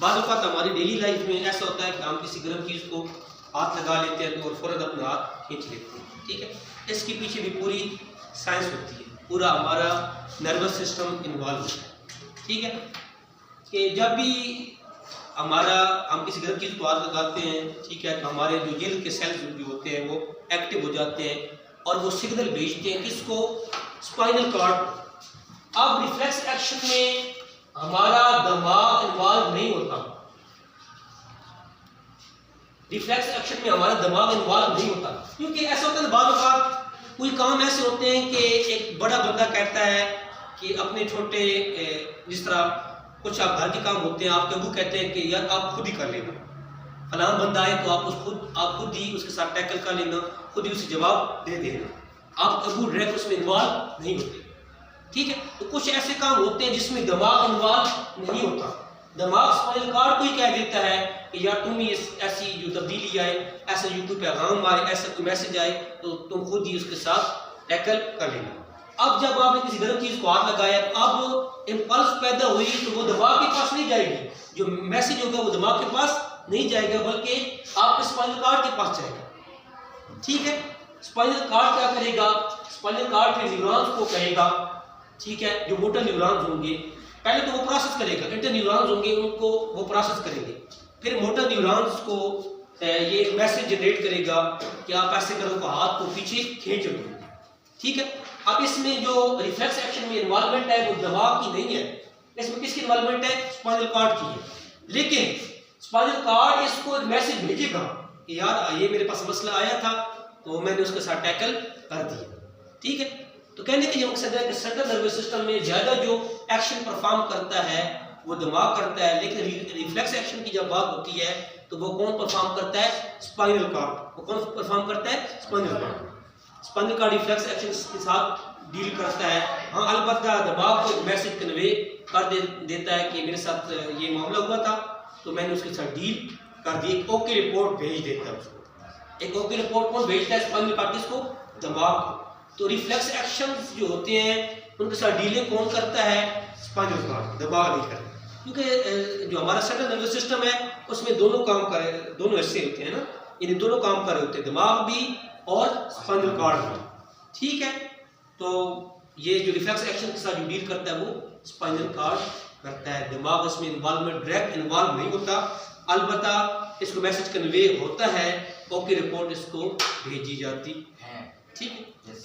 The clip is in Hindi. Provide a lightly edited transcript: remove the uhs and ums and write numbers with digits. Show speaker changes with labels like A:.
A: बाज़ औक़ात हमारी डेली लाइफ में ऐसा होता है कि हम किसी गर्म चीज़ को हाथ लगा लेते हैं और फ़ौरन अपना हाथ खींच लेते हैं, ठीक है। इसके पीछे भी पूरी साइंस होती है, पूरा हमारा नर्वस सिस्टम इन्वॉल्व होता है, ठीक है। कि जब भी हम किसी गर्म चीज़ को हाथ लगाते हैं, ठीक है, तो हमारे जो जिल्द के सेल्स जो होते हैं वो एक्टिव हो जाते हैं और वो सिग्नल भेजते हैं किसको, स्पाइनल कॉर्ड। अब रिफ्लेक्स एक्शन में हमारा दिमाग इन्वॉल्व नहीं होता, रिफ्लेक्स एक्शन में हमारा दिमाग इन्वॉल्व नहीं होता, क्योंकि ऐसा होता है ना, बार बार कोई काम ऐसे होते हैं कि एक बड़ा बंदा कहता है कि अपने छोटे, जिस तरह कुछ आप घर के काम होते हैं, आपके अबू कहते हैं कि यार आप खुद ही कर लेना, फलां बंदा है तो आप खुद ही उसके साथ टैकल कर लेना, खुद ही उसे जवाब दे देना, आप अबू डायरेक्ट उसमें इन्वॉल्व नहीं होते, ठीक है। तो कुछ ऐसे काम होते हैं जिसमें दिमाग इन्वॉल्व नहीं होता, दिमाग स्पाइनल कॉर्ड को ही कह देता है कि यार तुम ही ऐसी जो तब्दीली आए, ऐसा यूट्यूब पैगाम आए, ऐसा कोई मैसेज आए तो तुम खुद ही उसके साथ टैकल कर लेना। अब जब आपने किसी गलत चीज़ को हाथ लगाया तो अब इम्पल्स पैदा हुई तो वो दिमाग के पास नहीं जाएगी, जो मैसेज होगा वो दिमाग के पास नहीं जाएगा बल्कि आपके स्पाइनल कॉर्ड के पास जाएगा, ठीक है। स्पाइनल कॉर्ड क्या करेगा, स्पाइनल कॉर्ड फिर न्यूरॉन्स को कहेगा, ठीक है, जो मोटर न्यूरॉन्स होंगे पहले तो वो प्रोसेस करेगा, इंटर न्यूरॉन्स होंगे उनको वो प्रोसेस करेंगे, फिर मोटर न्यूरॉन्स को ये मैसेज जनरेट करेगा कि आप ऐसे करो तो हाथ को पीछे खींच लो, ठीक है। अब इसमें जो रिफ्लेक्स एक्शन में इन्वॉल्वमेंट है वो दिमाग की नहीं है, इसमें किसकी इन्वॉल्वमेंट है, स्पाइनल कॉर्ड की है। लेकिन स्पाइनल कॉर्ड इसको एक मैसेज भेजेगा कि यार ये मेरे पास मसला आया था तो मैंने उसके साथ टैकल कर दिया, ठीक है। तो कहने का ये मकसद है कि सेंट्रल नर्वस सिस्टम में ज़्यादा जो एक्शन परफॉर्म करता है वो दिमाग करता है, लेकिन रिफ्लेक्स एक्शन की जब बात होती है तो वो कौन परफॉर्म करता है, स्पाइनल कॉर्ड। वो कौन परफॉर्म करता है, spinal cord. Spinal cord reflex action के साथ डील करता है। हाँ, अलबत्ता दिमाग को एक मैसेज कन्वे कर देता है कि मेरे साथ ये मामला हुआ था तो मैंने उसके साथ डील कर दी, एक ओके रिपोर्ट भेज देता है उसको। एक ओके रिपोर्ट कौन भेजता है, स्पाइनल कॉर्ड को, दिमाग को। तो रिफ्लेक्स एक्शंस जो होते हैं उनके साथ डीलिंग कौन करता है, स्पाइनल कॉर्ड, दिमाग नहीं करता, क्योंकि जो हमारा सेंट्रल नर्वस सिस्टम है उसमें दोनों हिस्से होते हैं ना, इन दोनों काम कर रहे होते हैं, दिमाग भी और स्पाइनल कॉर्ड भी, ठीक है। तो ये जो रिफ्लेक्स एक्शन के साथ जो डील करता है वो स्पाइनल कॉर्ड करता है, दिमाग इसमें इन्वॉल्वमेंट डायरेक्ट इन्वॉल्व नहीं होता, अलबत्ता इसको मैसेज कन्वे होता है, ओके रिपोर्ट इसको भेजी जाती है, ठीक है।